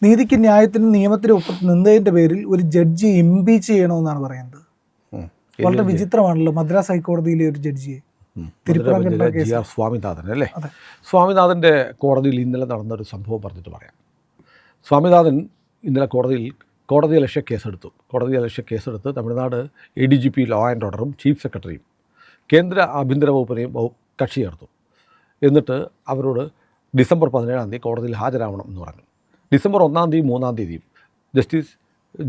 നീതിക്ക് ന്യായത്തിനും നിയമത്തിനും ഒപ്പം നിന്നതിൻ്റെ പേരിൽ ഒരു ജഡ്ജി ഇംപീച്ച് ചെയ്യണമെന്നാണ് പറയുന്നത്. വളരെ വിചിത്രമാണല്ലോ, മദ്രാസ് ഹൈക്കോടതിയിലെ ഒരു ജഡ്ജിയെ. GR സ്വാമിനാഥൻ അല്ലേ? സ്വാമിനാഥൻ്റെ കോടതിയിൽ ഇന്നലെ നടന്നൊരു സംഭവം പറഞ്ഞിട്ട് പറയാം. സ്വാമിനാഥൻ ഇന്നലെ കോടതിയലക്ഷ്യ കേസെടുത്ത് തമിഴ്നാട് ADGP ലോ ആൻഡ് ഓർഡറും ചീഫ് സെക്രട്ടറിയും കേന്ദ്ര ആഭ്യന്തര വകുപ്പിനെയും കക്ഷി ചേർത്തു. എന്നിട്ട് അവരോട് ഡിസംബർ 17-ാം തീയതി കോടതിയിൽ ഹാജരാവണം എന്ന് പറഞ്ഞു. ഡിസംബർ 1-ാം തീയതി 3-ാം തീയതിയും ജസ്റ്റിസ്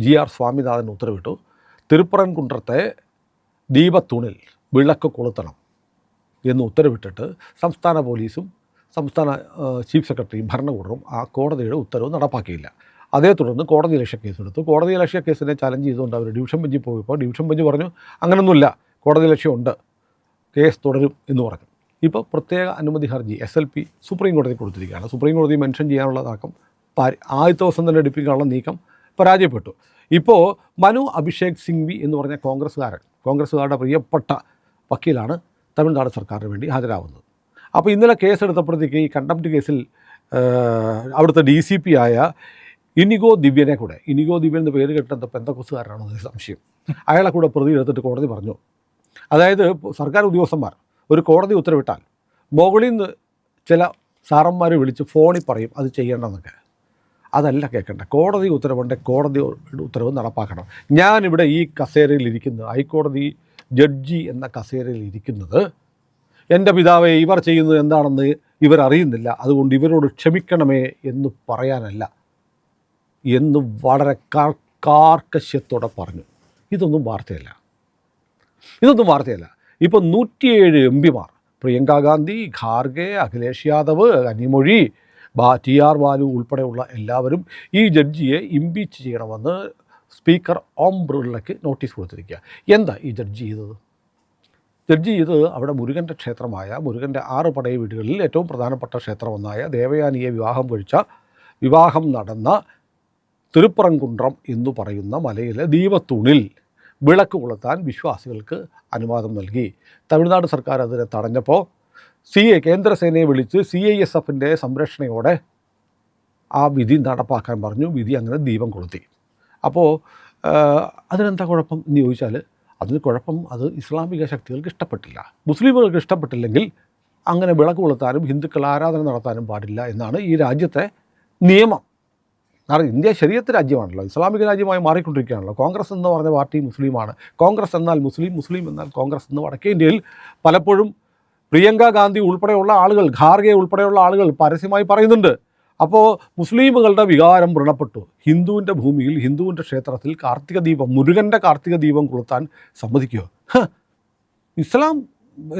GR സ്വാമിനാഥൻ ഉത്തരവിട്ടു, തിരുപ്പറൻകുன்றത്തെ ദീപത്തൂണിൽ വിളക്ക് കൊളുത്തണം എന്ന് ഉത്തരവിട്ടിട്ട് സംസ്ഥാന പോലീസും സംസ്ഥാന ചീഫ് സെക്രട്ടറിയും ഭരണകൂടവും ആ കോടതിയുടെ ഉത്തരവ് നടപ്പാക്കിയില്ല. അതേ തുടർന്ന് കോടതിയലക്ഷ്യ കേസെടുത്തു. കോടതിയലക്ഷ്യ കേസിനെ ചലഞ്ച് ചെയ്തുകൊണ്ട് അവർ ഡിവിഷൻ ബെഞ്ചിൽ പോയപ്പോൾ ഡിവിഷൻ ബെഞ്ച് പറഞ്ഞു അങ്ങനൊന്നുമില്ല, കോടതിയലക്ഷ്യമുണ്ട്, കേസ് തുടരും എന്ന് പറഞ്ഞു. ഇപ്പോൾ പ്രത്യേക അനുമതി ഹർജി SLP സുപ്രീം കോടതി കൊടുത്തിരിക്കുകയാണ്. സുപ്രീം കോടതി മെൻഷൻ ചെയ്യാനുള്ള നീക്കം ആദ്യത്തെ ദിവസം തന്നെ എടുപ്പിക്കാനുള്ള നീക്കം പരാജയപ്പെട്ടു. ഇപ്പോൾ മനു അഭിഷേക് സിംഗ്വി എന്ന് പറഞ്ഞ കോൺഗ്രസ്സുകാരുടെ പ്രിയപ്പെട്ട വക്കീലാണ് തമിഴ്നാട് സർക്കാരിന് വേണ്ടി ഹാജരാകുന്നത്. അപ്പോൾ ഇന്നലെ കേസെടുത്തപ്പോഴത്തേക്ക് ഈ കണ്ടംപ്റ്റ് കേസിൽ അവിടുത്തെ DCP ആയ ഇനിഗോ ദിവ്യൻ എന്ന് പേര് കേട്ടത് പെന്തക്കോസുകാരനാണോ എന്ന് സംശയം. അയാളെ കൂടെ പ്രതി എടുത്തിട്ട് കോടതി പറഞ്ഞു, അതായത് സർക്കാർ ഉദ്യോഗസ്ഥന്മാർ ഒരു കോടതി ഉത്തരവിട്ടാൽ മുകളിൽ നിന്ന് ചില സാറന്മാരെ വിളിച്ച് ഫോണിൽ പറയും അത് ചെയ്യേണ്ടെന്നൊക്കെ. അതല്ല കേൾക്കേണ്ട, കോടതി ഉത്തരവുണ്ട്, കോടതി ഉത്തരവ് നടപ്പാക്കണം. ഞാനിവിടെ ഈ കസേരയിൽ ഇരിക്കുന്നത്, ഹൈക്കോടതി ജഡ്ജി എന്ന കസേരയിൽ ഇരിക്കുന്നത് എൻ്റെ പിതാവെ ഇവർ ചെയ്യുന്നത് എന്താണെന്ന് ഇവർ അറിയുന്നില്ല, അതുകൊണ്ട് ഇവരോട് ക്ഷമിക്കണമേ എന്ന് പറയാനല്ല എന്ന് വളരെ കാർക്കശ്യത്തോടെ പറഞ്ഞു. ഇതൊന്നും വാർത്തയല്ല. ഇപ്പോൾ 107 MP-മാർ പ്രിയങ്ക ഗാന്ധി, ഖാർഗെ, അഖിലേഷ് യാദവ്, കനിമൊഴി, TR ബാലു ഉൾപ്പെടെയുള്ള എല്ലാവരും ഈ ജഡ്ജിയെ ഇംപീച്ച് ചെയ്യണമെന്ന് സ്പീക്കർ ഓം ബിർളയ്ക്ക് നോട്ടീസ് കൊടുത്തിരിക്കുക. എന്താ ഈ ജഡ്ജി ചെയ്തത്? അവിടെ മുരുകൻ്റെ ക്ഷേത്രമായ മുരുകൻ്റെ 6 പടയ വീടുകളിൽ ഏറ്റവും പ്രധാനപ്പെട്ട ക്ഷേത്രമൊന്നായ ദേവയാനിയെ വിവാഹം നടന്ന തിരുപ്പറൻകുன்றம் എന്ന് പറയുന്ന മലയിലെ ദീപത്തൂണിൽ വിളക്ക് കൊളുത്താൻ വിശ്വാസികൾക്ക് അനുവാദം നൽകി. തമിഴ്നാട് സർക്കാർ അതിനെ തടഞ്ഞപ്പോൾ കേന്ദ്രസേനയെ വിളിച്ച് CISFൻ്റെ സംരക്ഷണയോടെ ആ വിധി നടപ്പാക്കാൻ പറഞ്ഞു. വിധി അങ്ങനെ ദീപം കൊളുത്തി. അപ്പോൾ അതിനെന്താ കുഴപ്പം എന്ന് ചോദിച്ചാൽ അതിന് കുഴപ്പം, അത് ഇസ്ലാമിക ശക്തികൾക്ക് ഇഷ്ടപ്പെട്ടില്ല. മുസ്ലിമുകൾക്ക് ഇഷ്ടപ്പെട്ടില്ലെങ്കിൽ അങ്ങനെ വിളക്ക് കൊളുത്താനും ഹിന്ദുക്കൾ ആരാധന നടത്താനും പാടില്ല എന്നാണ് ഈ രാജ്യത്തെ നിയമം. കാരണം ഇന്ത്യ ശരീഅത്ത് രാജ്യമാണല്ലോ, ഇസ്ലാമിക രാജ്യമായി മാറിക്കൊണ്ടിരിക്കുകയാണല്ലോ. കോൺഗ്രസ് എന്ന് പറഞ്ഞ പാർട്ടി മുസ്ലിമാണ്. കോൺഗ്രസ് എന്നാൽ മുസ്ലിം എന്നാൽ കോൺഗ്രസ് എന്ന് വടക്കേ ഇന്ത്യയിൽ പലപ്പോഴും പ്രിയങ്ക ഗാന്ധി ഉൾപ്പെടെയുള്ള ആളുകൾ, ഖാർഗെ ഉൾപ്പെടെയുള്ള ആളുകൾ പരസ്യമായി പറയുന്നുണ്ട്. അപ്പോൾ മുസ്ലിമുകളുടെ വികാരം വ്രണപ്പെട്ടു. ഹിന്ദുവിൻ്റെ ഭൂമിയിൽ, ഹിന്ദുവിൻ്റെ ക്ഷേത്രത്തിൽ മുരുകൻ്റെ കാർത്തിക ദീപം കൊളുത്താൻ സമ്മതിക്കുമോ? ഇസ്ലാം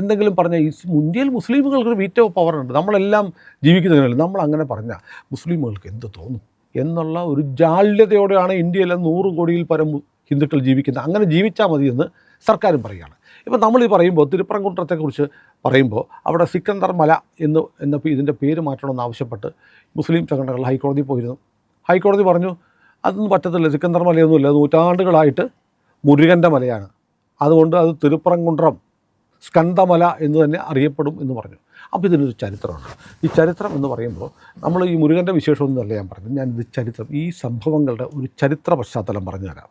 എന്തെങ്കിലും പറഞ്ഞാൽ ഇന്ത്യയിൽ മുസ്ലിമുകൾക്കൊരു വീറ്റോ പവറുണ്ട്. നമ്മളെല്ലാം ജീവിക്കുന്നതിനല്ല, നമ്മൾ അങ്ങനെ പറഞ്ഞാൽ മുസ്ലിമുകൾക്ക് എന്ത് തോന്നും എന്നുള്ള ഒരു ജാള്യതയോടെയാണ് ഇന്ത്യയിലെ 100 കോടിയിൽ പരം ഹിന്ദുക്കൾ ജീവിക്കുന്നത്. അങ്ങനെ ജീവിച്ചാൽ മതിയെന്ന് സർക്കാരും പറയുകയാണ്. ഇപ്പോൾ നമ്മളീ പറയുമ്പോൾ തിരുപ്പറൻകുன்றത്തെക്കുറിച്ച് പറയുമ്പോൾ അവിടെ സിക്കന്ദർ മല എന്നപ്പോൾ ഇതിൻ്റെ പേര് മാറ്റണമെന്ന് ആവശ്യപ്പെട്ട് മുസ്ലിം സംഘടനകൾ ഹൈക്കോടതി പോയിരുന്നു. ഹൈക്കോടതി പറഞ്ഞു അതൊന്നും പറ്റത്തില്ല, സിക്കന്ദർ മലയൊന്നുമില്ല, നൂറ്റാണ്ടുകളായിട്ട് മുരുകൻ്റെ മലയാണ്, അതുകൊണ്ട് അത് തിരുപ്പറൻകുன்றம் സ്കന്ദമല എന്ന് തന്നെ അറിയപ്പെടും എന്ന് പറഞ്ഞു. അപ്പോൾ ഇതിനൊരു ചരിത്രമാണ്. ഈ ചരിത്രം എന്ന് പറയുമ്പോൾ നമ്മൾ ഈ മുരുകൻ്റെ വിശേഷമൊന്നുമല്ല ഞാൻ പറഞ്ഞത്, ഞാനിത് ചരിത്രം, ഈ സംഭവങ്ങളുടെ ഒരു ചരിത്ര പശ്ചാത്തലം പറഞ്ഞു തരാം.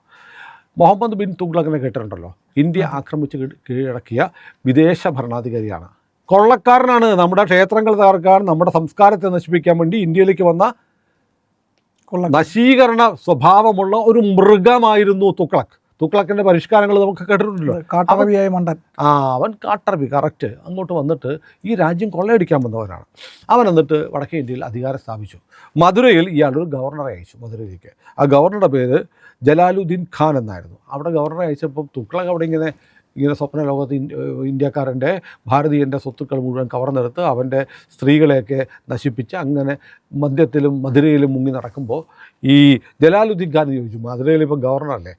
മുഹമ്മദ് ബിൻ തുഗ്ലക്കിനെ കേട്ടിട്ടുണ്ടല്ലോ, ഇന്ത്യ ആക്രമിച്ച് കീഴടക്കിയ വിദേശ ഭരണാധികാരിയാണ്, കൊള്ളക്കാരനാണ്. നമ്മുടെ ക്ഷേത്രങ്ങൾ തകർക്കാൻ, നമ്മുടെ സംസ്കാരത്തെ നശിപ്പിക്കാൻ വേണ്ടി ഇന്ത്യയിലേക്ക് വന്ന നശീകരണ സ്വഭാവമുള്ള ഒരു മൃഗമായിരുന്നു തുഗ്ലക്കിൻ്റെ പരിഷ്കാരങ്ങൾ നമുക്ക് കേട്ടിട്ടുണ്ടല്ലോ. കാട്ടറബിയായ മണ്ടൻ. അവൻ കാട്ടറബി കറക്റ്റ്. അങ്ങോട്ട് വന്നിട്ട് ഈ രാജ്യം കൊള്ളയടിക്കാൻ വന്നവനാണ്. അവൻ എന്നിട്ട് വടക്കേ ഇന്ത്യയിൽ അധികാരം സ്ഥാപിച്ചു. മധുരയിൽ ഇയാളൊരു ഗവർണറെ അയച്ചു മധുരയിലേക്ക്. ആ ഗവർണറുടെ പേര് ജലാലുദ്ദീൻ ഖാൻ എന്നായിരുന്നു. അവിടെ ഗവർണറെ അയച്ചപ്പം തുഗ്ലക്ക് അവിടെ ഇങ്ങനെ സ്വപ്ന ലോകത്ത് ഇന്ത്യക്കാരൻ്റെ ഭാരതീയൻ്റെ സ്വത്തുക്കൾ മുഴുവൻ കവർന്നെടുത്ത് അവൻ്റെ സ്ത്രീകളെയൊക്കെ നശിപ്പിച്ച് അങ്ങനെ മദ്യത്തിലും മധുരയിലും മുങ്ങി നടക്കുമ്പോൾ ഈ ജലാലുദ്ദീൻ ഖാൻ ചോദിച്ചു, മധുരയിലിപ്പം ഗവർണറല്ലേ,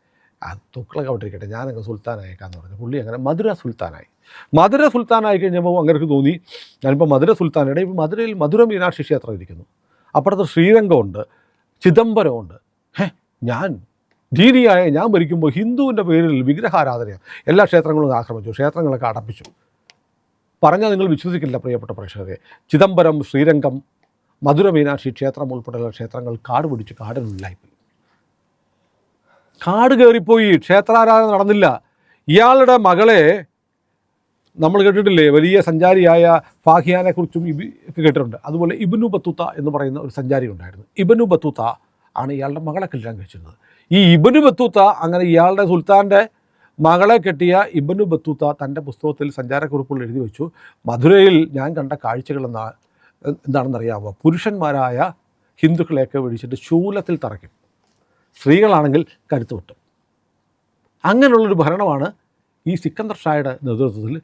തുഗ്ലക്ക് അവിടെ ഇരിക്കട്ടെ, ഞാനങ്ങ് സുൽത്താനായേക്കാന്ന് പറഞ്ഞു. പുള്ളി അങ്ങനെ മധുര സുൽത്താനായി കഴിഞ്ഞപ്പോൾ അങ്ങനെ തോന്നി ഞാനിപ്പോൾ മധുര സുൽത്താനായിട്ട്. ഇപ്പോൾ മധുരയിൽ മധുര മീനാക്ഷി ക്ഷേത്രം ഇരിക്കുന്നു, അപ്പുറത്ത് ശ്രീരംഗമുണ്ട്, ചിദംബരമുണ്ട്. ഞാൻ ഭരിക്കുമ്പോൾ ഹിന്ദുവിൻ്റെ പേരിൽ വിഗ്രഹാരാധനയാണ്, എല്ലാ ക്ഷേത്രങ്ങളും ആക്രമിച്ചു, ക്ഷേത്രങ്ങളൊക്കെ അടപ്പിച്ചു. പറഞ്ഞാൽ നിങ്ങൾ വിശ്വസിക്കില്ല പ്രിയപ്പെട്ട പ്രേക്ഷകരെ. ചിദംബരം, ശ്രീരംഗം, മധുര മീനാക്ഷി ക്ഷേത്രം ഉൾപ്പെടെയുള്ള ക്ഷേത്രങ്ങൾ കാട് പിടിച്ച് കാടിനുള്ളിലായിപ്പോയി. കാട് കയറിപ്പോയി, ക്ഷേത്രാരാധന നടന്നില്ല. ഇയാളുടെ മകളെ നമ്മൾ കേട്ടിട്ടില്ലേ, വലിയ സഞ്ചാരിയായ ഫാഹിയാനെക്കുറിച്ചും ഒക്കെ കേട്ടിട്ടുണ്ട്. അതുപോലെ ഇബ്നു ബത്തൂത്ത എന്ന് പറയുന്ന ഒരു സഞ്ചാരി ഉണ്ടായിരുന്നു. ഇബ്നു ബത്തൂത്ത ആണ് ഇയാളുടെ മകളെ കല്യാണം കഴിച്ചിരുന്നത്. ഈ ഇബ്നു ബത്തൂത്ത അങ്ങനെ ഇയാളുടെ സുൽത്താൻ്റെ മകളെ കെട്ടിയ ഇബ്നു ബത്തൂത്ത തൻ്റെ പുസ്തകത്തിൽ സഞ്ചാരക്കുറിപ്പുകൾ എഴുതി വെച്ചു, മധുരയിൽ ഞാൻ കണ്ട കാഴ്ചകൾ എന്താണെന്നറിയാമോ, പുരുഷന്മാരായ ഹിന്ദുക്കളെയൊക്കെ വിളിച്ചിട്ട് ശൂലത്തിൽ തറയ്ക്കും, സ്ത്രീകളാണെങ്കിൽ കരുത്ത് വെട്ടും. അങ്ങനെയുള്ളൊരു ഭരണമാണ് ഈ സിക്കന്ദർ ഷായുടെ നേതൃത്വത്തിൽ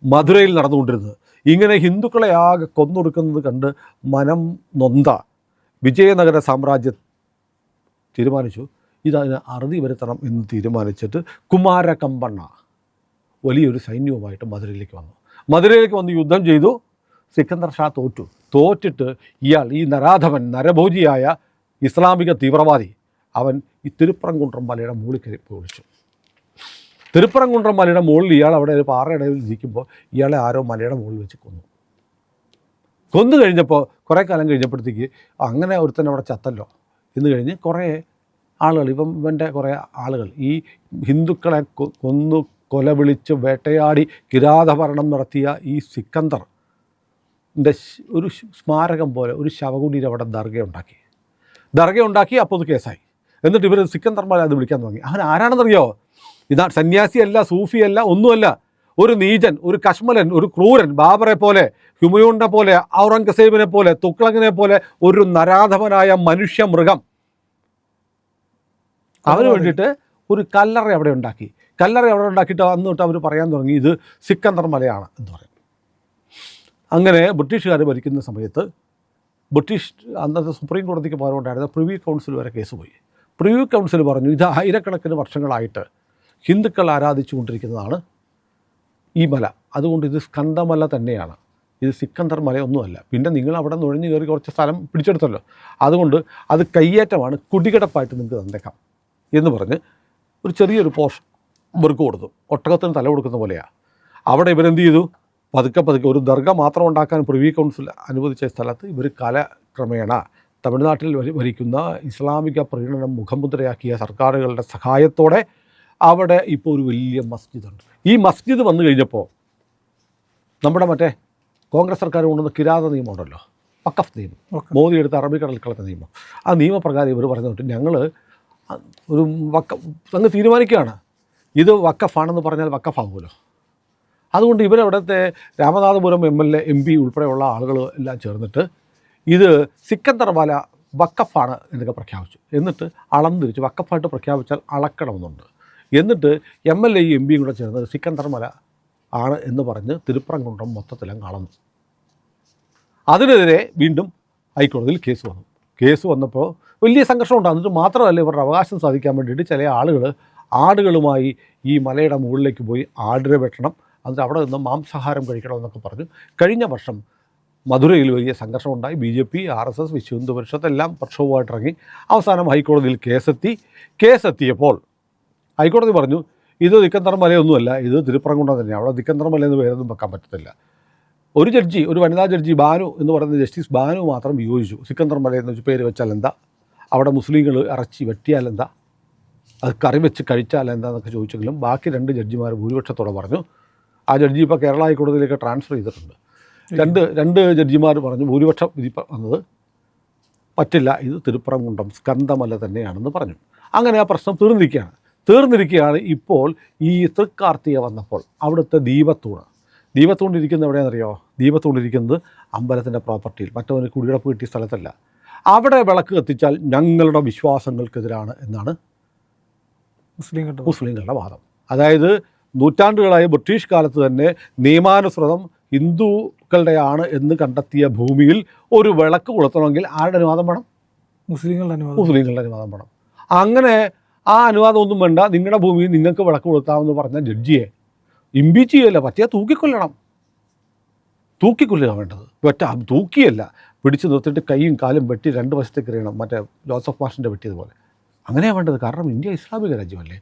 മധുരയിൽ നടന്നുകൊണ്ടിരുന്നത്. ഇങ്ങനെ ഹിന്ദുക്കളെ ആകെ കൊന്നൊടുക്കുന്നത് കണ്ട് മനം നൊന്ത വിജയനഗര സാമ്രാജ്യം തീരുമാനിച്ചു ഇതതിന് അറുതി വരുത്തണം എന്ന് തീരുമാനിച്ചിട്ട് കുമാരകമ്പണ്ണ വലിയൊരു സൈന്യവുമായിട്ട് മധുരയിലേക്ക് വന്നു. മധുരയിലേക്ക് വന്ന് യുദ്ധം ചെയ്തു. സിക്കന്ദർ ഷാ തോറ്റിട്ട് ഇയാൾ ഈ നരാധവൻ നരഭോജിയായ ഇസ്ലാമിക തീവ്രവാദി അവൻ ഈ തിരുപ്പറംകുണ്ട്രം മലയുടെ മുകളിൽ കയറി വിളിച്ചു. തിരുപ്പറംകുണ്ട്രം മലയുടെ മുകളിൽ ഇയാൾ അവിടെ ഒരു പാറയുടെ ഇരിക്കുമ്പോൾ ഇയാളെ ആരോ മലയുടെ മുകളിൽ വെച്ച് കൊന്നു കഴിഞ്ഞപ്പോൾ കുറേ കാലം കഴിഞ്ഞപ്പോഴത്തേക്ക് അങ്ങനെ ഒരുത്തന്നെ അവിടെ ചത്തല്ലോ എന്ന് കഴിഞ്ഞ് കുറേ ആളുകൾ ഇവൻ്റെ കുറേ ആളുകൾ ഈ ഹിന്ദുക്കളെ കൊന്നു കൊല വിളിച്ച് വേട്ടയാടി കിരാതഭരണം നടത്തിയ ഈ സിക്കന്ദറിൻ്റെ ഒരു സ്മാരകം പോലെ ഒരു ശവകുടീരം അവിടെ ദർഗയുണ്ടാക്കി. അപ്പോൾ അത് കേസായി. എന്നിട്ട് ഇവർ സിക്കന്ദർ മല അത് വിളിക്കാൻ തുടങ്ങി. അവൻ ആരാണെന്നറിയോ? ഇതാ സന്യാസിയല്ല, സൂഫിയല്ല, ഒന്നുമല്ല. ഒരു നീചൻ, ഒരു കശ്മലൻ, ഒരു ക്രൂരൻ, ബാബറെ പോലെ, ഹുമയൂണിനെ പോലെ, ഔറംഗസേബിനെ പോലെ, തുഗ്ലക്കിനെ പോലെ ഒരു നരാധവനായ മനുഷ്യ മൃഗം. അവന് വേണ്ടിയിട്ട് ഒരു കല്ലറ അവിടെ ഉണ്ടാക്കിയിട്ട് അന്ന് തൊട്ട് അവർ പറയാൻ തുടങ്ങി ഇത് സിക്കന്ദർ മലയാണ് എന്ന് പറയും. അങ്ങനെ ബ്രിട്ടീഷുകാർ ഭരിക്കുന്ന സമയത്ത് അന്നത്തെ സുപ്രീം കോടതിക്ക് പകരമുണ്ടായിരുന്ന പ്രിവ്യൂ കൗൺസിൽ വരെ കേസ് പോയി. പ്രിവ്യൂ കൗൺസിൽ പറഞ്ഞു ഇത് ആയിരക്കണക്കിന് വർഷങ്ങളായിട്ട് ഹിന്ദുക്കൾ ആരാധിച്ചു കൊണ്ടിരിക്കുന്നതാണ് ഈ മല, അതുകൊണ്ട് ഇത് സ്കന്ദമല തന്നെയാണ്, ഇത് സിക്കന്ദർ മലയൊന്നുമല്ല. പിന്നെ നിങ്ങൾ അവിടെ നുഴഞ്ഞു കയറി കുറച്ച് സ്ഥലം പിടിച്ചെടുത്തല്ലോ, അതുകൊണ്ട് അത് കയ്യേറ്റമാണ്, കുടികിടപ്പായിട്ട് നിങ്ങൾക്ക് തന്നേക്കാം എന്ന് പറഞ്ഞ് ഒരു ചെറിയൊരു പോർഷൻ ഇവർക്ക് കൊടുത്തു. ഒട്ടകത്തിന് തല കൊടുക്കുന്ന പോലെയാണ്. അവിടെ ഇവരെന്ത് ചെയ്തു, പതുക്കെ ഒരു ദർഗ മാത്രം ഉണ്ടാക്കാൻ പ്രിവ്യൂ കൗൺസിൽ അനുവദിച്ച സ്ഥലത്ത് ഇവർ കാലക്രമേണ തമിഴ്നാട്ടിൽ ഭരിക്കുന്ന ഇസ്ലാമിക പ്രീണനം മുഖമുദ്രയാക്കിയ സർക്കാരുകളുടെ സഹായത്തോടെ അവിടെ ഇപ്പോൾ ഒരു വലിയ മസ്ജിദുണ്ട്. ഈ മസ്ജിദ് വന്നു കഴിഞ്ഞപ്പോൾ നമ്മുടെ മറ്റേ കോൺഗ്രസ് സർക്കാർ കൊണ്ടുവന്ന കിരാത നിയമം ഉണ്ടല്ലോ, വഖഫ് നിയമം, മോദി എടുത്ത അറബിക്കടൽ കളത്ത നിയമം, ആ നിയമപ്രകാരം ഇവർ പറഞ്ഞിട്ട് ഞങ്ങൾ ഒരു അങ്ങ് തീരുമാനിക്കുകയാണ് ഇത് വഖഫാണെന്ന് പറഞ്ഞാൽ വഖഫാകുമല്ലോ. അതുകൊണ്ട് ഇവരവിടുത്തെ രാമനാഥപുരം MLA MP ഉൾപ്പെടെയുള്ള ആളുകൾ എല്ലാം ചേർന്നിട്ട് ഇത് സിക്കന്ദർ മല വഖഫാണ് എന്നൊക്കെ പ്രഖ്യാപിച്ചു. എന്നിട്ട് അളന്നിരിച്ച് വഖഫായിട്ട് പ്രഖ്യാപിച്ചാൽ അളക്കണമെന്നുണ്ട്. എന്നിട്ട് MLA MP കൂടെ ചേർന്ന് സിക്കന്ദർ മല ആണ് എന്ന് പറഞ്ഞ് തിരുപ്പറംകുണ്ട്രം മൊത്തത്തിലും അളന്നു. അതിനെതിരെ വീണ്ടും ഹൈക്കോടതിയിൽ കേസ് വന്നപ്പോൾ വലിയ സംഘർഷമുണ്ട്. എന്നിട്ട് മാത്രമല്ല ഇവരുടെ അവകാശം സാധിക്കാൻ വേണ്ടിയിട്ട് ചില ആടുകളുമായി ഈ മലയുടെ മുകളിലേക്ക് പോയി ആടിനെ വെട്ടണം, എന്നിട്ട് അവിടെ നിന്ന് മാംസാഹാരം കഴിക്കണമെന്നൊക്കെ പറഞ്ഞു. കഴിഞ്ഞ വർഷം മധുരയിൽ വലിയ സംഘർഷമുണ്ടായി. BJP, RSS, വിശ്വ ഹിന്ദു പരിഷത്ത് എല്ലാം പ്രക്ഷോഭമായിട്ടിറങ്ങി. അവസാനം ഹൈക്കോടതിയിൽ കേസെത്തിയപ്പോൾ ഹൈക്കോടതി പറഞ്ഞു ഇത് സിക്കന്ദർ മലയൊന്നുമല്ല, ഇത് തിരുപ്പറംകുണ്ട്രം തന്നെയാണ്, അവിടെ സിക്കന്ദർ മല എന്ന് പേരൊന്നും വെക്കാൻ പറ്റത്തില്ല. ഒരു വനിതാ ജഡ്ജി ബാനു എന്ന് പറയുന്ന ജസ്റ്റിസ് ബാനു മാത്രം വിയോജിച്ചു. സിക്കന്ദർ മല എന്ന് വെച്ച് പേര് വെച്ചാൽ എന്താ, അവിടെ മുസ്ലിങ്ങൾ ഇറച്ചി വെട്ടിയാൽ എന്താ, അത് കറി വെച്ച് കഴിച്ചാൽ എന്താണെന്നൊക്കെ ചോദിച്ചെങ്കിലും ബാക്കി 2 ജഡ്ജിമാർ ഭൂരിപക്ഷത്തോടെ പറഞ്ഞു. ആ ജഡ്ജി ഇപ്പോൾ കേരള ഹൈക്കോടതിയിലേക്ക് ട്രാൻസ്ഫർ ചെയ്തിട്ടുണ്ട്. രണ്ട് ജഡ്ജിമാർ പറഞ്ഞു ഭൂരിപക്ഷം വിധി വന്നത് പറ്റില്ല, ഇത് തിരുപ്പറംകുണ്ട്രം സ്കന്ദമല തന്നെയാണെന്ന് പറഞ്ഞു. അങ്ങനെ ആ പ്രശ്നം തീർന്നിരിക്കുകയാണ്. ഇപ്പോൾ ഈ തൃക്കാർത്തിക വന്നപ്പോൾ അവിടുത്തെ ദീപത്തൂണിരിക്കുന്നത് എവിടെയാണെന്നറിയോ? ദീപത്തൂണിരിക്കുന്നത് അമ്പലത്തിൻ്റെ പ്രോപ്പർട്ടിയിൽ, മറ്റവന് കുടികിടപ്പ് കിട്ടിയ സ്ഥലത്തല്ല. അവിടെ വിളക്ക് കത്തിച്ചാൽ ഞങ്ങളുടെ വിശ്വാസങ്ങൾക്കെതിരാണ് എന്നാണ് മുസ്ലിങ്ങളുടെ വാദം. അതായത് നൂറ്റാണ്ടുകളായി ബ്രിട്ടീഷ് കാലത്ത് തന്നെ നിയമാനുസൃതം ഹിന്ദുക്കളുടെയാണ് എന്ന് കണ്ടെത്തിയ ഭൂമിയിൽ ഒരു വിളക്ക് കൊളുത്തണമെങ്കിൽ ആരുടെ അനുവാദം വേണം? മുസ്ലിങ്ങളുടെ അനുവാദം വേണം. അങ്ങനെ ആ അനുവാദം ഒന്നും വേണ്ട, നിങ്ങളുടെ ഭൂമിയിൽ നിങ്ങൾക്ക് വിളക്ക് കൊളുത്താമെന്ന് പറഞ്ഞ ജഡ്ജിയെ ഇംപീച്ച് ചെയ്യല്ല, പറ്റിയാൽ തൂക്കിക്കൊല്ലുക വേണ്ടത്. തൂക്കിയല്ല, പിടിച്ച് നിർത്തിയിട്ട് കൈയും കാലും വെട്ടി 2 വശത്തേക്ക് എറിയണം, മറ്റേ ജോസഫ് മാഷിൻ്റെ വെട്ടിയതുപോലെ. അങ്ങനെയാണ് വേണ്ടത്. കാരണം ഇന്ത്യ ഇസ്ലാമിക രാജ്യമല്ലേ.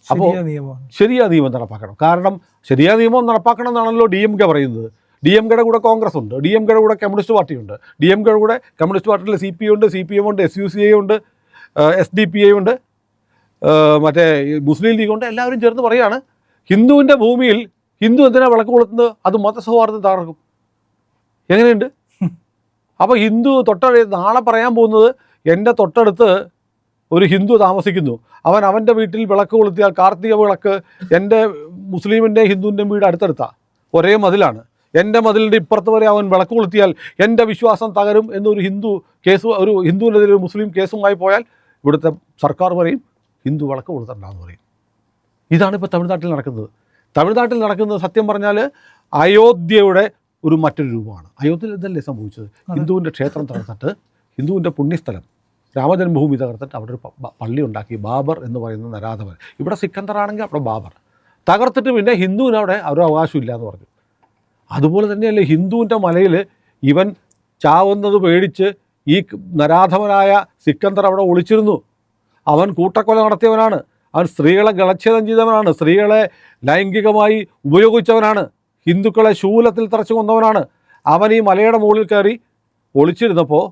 അപ്പോൾ ശരിയായ നിയമം നടപ്പാക്കണം. കാരണം ശരിയായ നിയമം നടപ്പാക്കണം എന്നാണല്ലോ DMK പറയുന്നത്. ഡി എം കെയുടെ കൂടെ കോൺഗ്രസ് ഉണ്ട്, ഡി എം കെയുടെ കൂടെ കമ്മ്യൂണിസ്റ്റ് പാർട്ടിയുണ്ട്, ഡി എം കെയുടെ കൂടെ കമ്മ്യൂണിസ്റ്റ് പാർട്ടിയിൽ CPI ഉണ്ട്, CPM ഉണ്ട്, SUCI ഉണ്ട്, SDPI ഉണ്ട്, മറ്റേ മുസ്ലിം ലീഗ് ഉണ്ട്. എല്ലാവരും ചേർന്ന് പറയുകയാണ് ഹിന്ദുവിൻ്റെ ഭൂമിയിൽ ഹിന്ദു എന്തിനാണ് വിളക്ക് കൊളുത്തുന്നത്, അത് മതസൗഹാർദ്ദം തകർക്കും. എങ്ങനെയുണ്ട്? അപ്പോൾ ഹിന്ദു നാളെ പറയാൻ പോകുന്നത് എൻ്റെ തൊട്ടടുത്ത് ഒരു ഹിന്ദു താമസിക്കുന്നു, അവൻ്റെ വീട്ടിൽ വിളക്ക് കൊളുത്തിയാൽ കാർത്തിക വിളക്ക് എൻ്റെ മുസ്ലിമിൻ്റെയും ഹിന്ദുവിൻ്റെയും വീട് അടുത്തടുത്താണ്, ഒരേ മതിലാണ്, എൻ്റെ മതിലിൻ്റെ ഇപ്പുറത്ത് വരെ അവൻ വിളക്ക് കൊളുത്തിയാൽ എൻ്റെ വിശ്വാസം തകരും എന്നൊരു ഒരു ഹിന്ദുവിനെതിരെ ഒരു മുസ്ലിം കേസുമായി പോയാൽ ഇവിടുത്തെ സർക്കാർ പറയും ഹിന്ദു വിളക്ക് കൊളുത്തണ്ടെന്ന് പറയും. ഇതാണ് ഇപ്പോൾ തമിഴ്നാട്ടിൽ നടക്കുന്നത്. തമിഴ്നാട്ടിൽ നടക്കുന്നത് സത്യം പറഞ്ഞാൽ അയോധ്യയുടെ മറ്റൊരു രൂപമാണ്. അയോധ്യയിൽ ഇതല്ലേ സംഭവിച്ചത്? ഹിന്ദുവിൻ്റെ ക്ഷേത്രം തകർത്തിട്ട്, ഹിന്ദുവിൻ്റെ പുണ്യസ്ഥലം രാമജന്മഭൂമി തകർത്തിട്ട് അവിടെ ഒരു പള്ളി ഉണ്ടാക്കി, ബാബർ എന്ന് പറയുന്ന നരാധവൻ. ഇവിടെ സിക്കന്ദറാണെങ്കിൽ അവിടെ ബാബർ തകർത്തിട്ട് പിന്നെ ഹിന്ദുവിന് അവിടെ ഒരു അവകാശമില്ല എന്ന് പറഞ്ഞു. അതുപോലെ തന്നെയല്ലേ ഹിന്ദുവിൻ്റെ മലയിൽ ഇവൻ ചാവുന്നത് പേടിച്ച് ഈ നരാധവനായ സിക്കന്ദർ അവിടെ ഒളിച്ചിരുന്നു. അവൻ കൂട്ടക്കൊല നടത്തിയവനാണ്, അവൻ സ്ത്രീകളെ ഗളച്ഛേദം ചെയ്തവനാണ്, സ്ത്രീകളെ ലൈംഗികമായി ഉപയോഗിച്ചവനാണ്, ഹിന്ദുക്കളെ ശൂലത്തിൽ തറച്ചു കൊന്നവനാണ്. അവൻ ഈ മലയുടെ മുകളിൽ കയറി ഒളിച്ചിരുന്നപ്പോൾ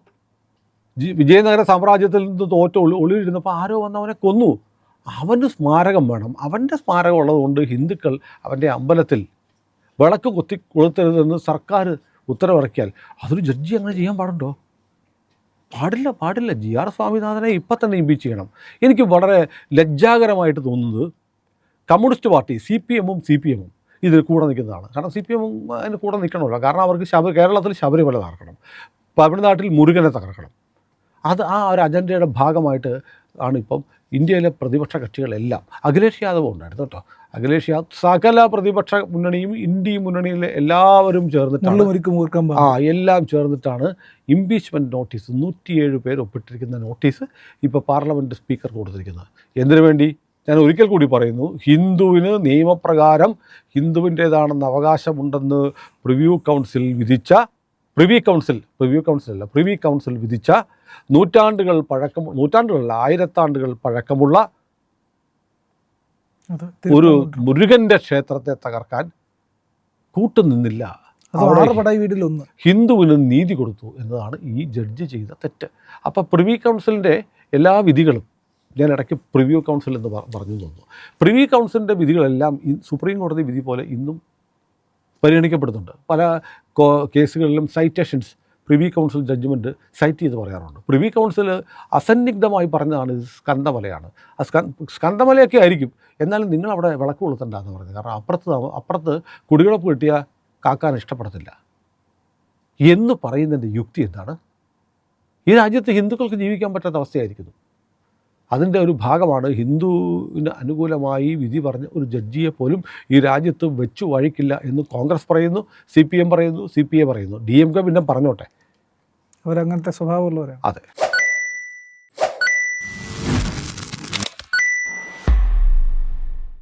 വിജയനഗര സാമ്രാജ്യത്തിൽ നിന്ന് ഒളിയിരുന്നപ്പോൾ ആരോ വന്ന് അവനെ കൊന്നു. അവന് സ്മാരകം വേണം. അവൻ്റെ സ്മാരകം ഉള്ളതുകൊണ്ട് ഹിന്ദുക്കൾ അവൻ്റെ അമ്പലത്തിൽ വിളക്ക് കൊളുത്തരുതെന്ന് സർക്കാർ ഉത്തരവിറക്കിയാൽ അതൊരു ജഡ്ജി അങ്ങനെ ചെയ്യാൻ പാടുണ്ടോ? പാടില്ല. GR സ്വാമിനാഥനെ ഇപ്പം തന്നെ ഇംപീച്ച് ചെയ്യണം. എനിക്ക് വളരെ ലജ്ജാകരമായിട്ട് തോന്നുന്നത് കമ്മ്യൂണിസ്റ്റ് പാർട്ടി CPM ഇതിൽ കൂടെ നിൽക്കുന്നതാണ്. കാരണം CPM അതിന് കൂടെ നിൽക്കണമല്ലോ. കാരണം അവർക്ക് കേരളത്തിൽ ശബരിമല തകർക്കണം, തമിഴ്നാട്ടിൽ മുരുകനെ തകർക്കണം. അത് ആ ഒരു അജണ്ടയുടെ ഭാഗമായിട്ട് ആണ് ഇപ്പം ഇന്ത്യയിലെ പ്രതിപക്ഷ കക്ഷികളെല്ലാം. അഖിലേഷ് യാദവ് ഉണ്ടായിരുന്നു കേട്ടോ. അഖിലേഷ് യാദവ് സകല പ്രതിപക്ഷ മുന്നണിയും ഇന്ത്യ മുന്നണിയിലെ എല്ലാവരും ചേർന്നിട്ടാണ് എല്ലാം ചേർന്നിട്ടാണ് ഇംപീച്ച്മെൻറ്റ് നോട്ടീസ് 107 പേർ ഒപ്പിട്ടിരിക്കുന്ന നോട്ടീസ് ഇപ്പോൾ പാർലമെൻറ്റ് സ്പീക്കർ കൊടുത്തിരിക്കുന്നത്. എന്തിനു വേണ്ടി? ഞാൻ ഒരിക്കൽ കൂടി പറയുന്നു, ഹിന്ദുവിന് നിയമപ്രകാരം ഹിന്ദുവിൻ്റേതാണെന്ന് അവകാശമുണ്ടെന്ന് പ്രിവ്യൂ കൗൺസിൽ വിധിച്ച ആയിരത്താണ്ടുകൾ പഴക്കമുള്ള ഒരു മുരുകൻ്റെ ക്ഷേത്രത്തെ തകർക്കാൻ കൂട്ടുനിന്നില്ല. ഹിന്ദുവിന് നീതി കൊടുത്തു എന്നതാണ് ഈ ജഡ്ജി ചെയ്ത തെറ്റ്. അപ്പോൾ പ്രിവി കൗൺസിലിൻ്റെ എല്ലാ വിധികളും, ഞാൻ ഇടയ്ക്ക് പ്രിവ്യൂ കൗൺസിൽ എന്ന് പറഞ്ഞു തോന്നുന്നു, പ്രിവി കൗൺസിലിൻ്റെ വിധികളെല്ലാം സുപ്രീം കോടതി വിധി പോലെ ഇന്നും പരിഗണിക്കപ്പെടുന്നുണ്ട്. പല കേസുകളിലും citations privy council judgment cite ചെയ്ത് പറയാറുണ്ട്. പ്രിവി കൗൺസിൽ അസന്നിഗ്ധമായി പറഞ്ഞതാണ് ഇത് സ്കന്ദമലയാണ്. സ്കന്ദമലയൊക്കെ ആയിരിക്കും, എന്നാലും നിങ്ങളവിടെ വിളക്ക് കൊളുത്തണ്ടെന്ന് പറഞ്ഞു. കാരണം അപ്പുറത്ത് കുടികിടപ്പ് കിട്ടിയാൽ കാക്കാൻ ഇഷ്ടപ്പെടത്തില്ല എന്ന് പറയുന്നതിൻ്റെ യുക്തി എന്താണ്? ഈ രാജ്യത്ത് ഹിന്ദുക്കൾക്ക് ജീവിക്കാൻ പറ്റാത്ത അവസ്ഥയായിരിക്കുന്നു. അതിൻ്റെ ഒരു ഭാഗമാണ് ഹിന്ദുവിന് അനുകൂലമായി വിധി പറഞ്ഞ ഒരു ജഡ്ജിയെ പോലും ഈ രാജ്യത്ത് വെച്ചു വഴിക്കില്ല എന്ന് കോൺഗ്രസ് പറയുന്നു, CPM പറയുന്നു, CPI പറയുന്നു. DMK പിന്നെ പറഞ്ഞോട്ടെ, അവരങ്ങനത്തെ സ്വഭാവമുള്ളവരാണ്. അതെ.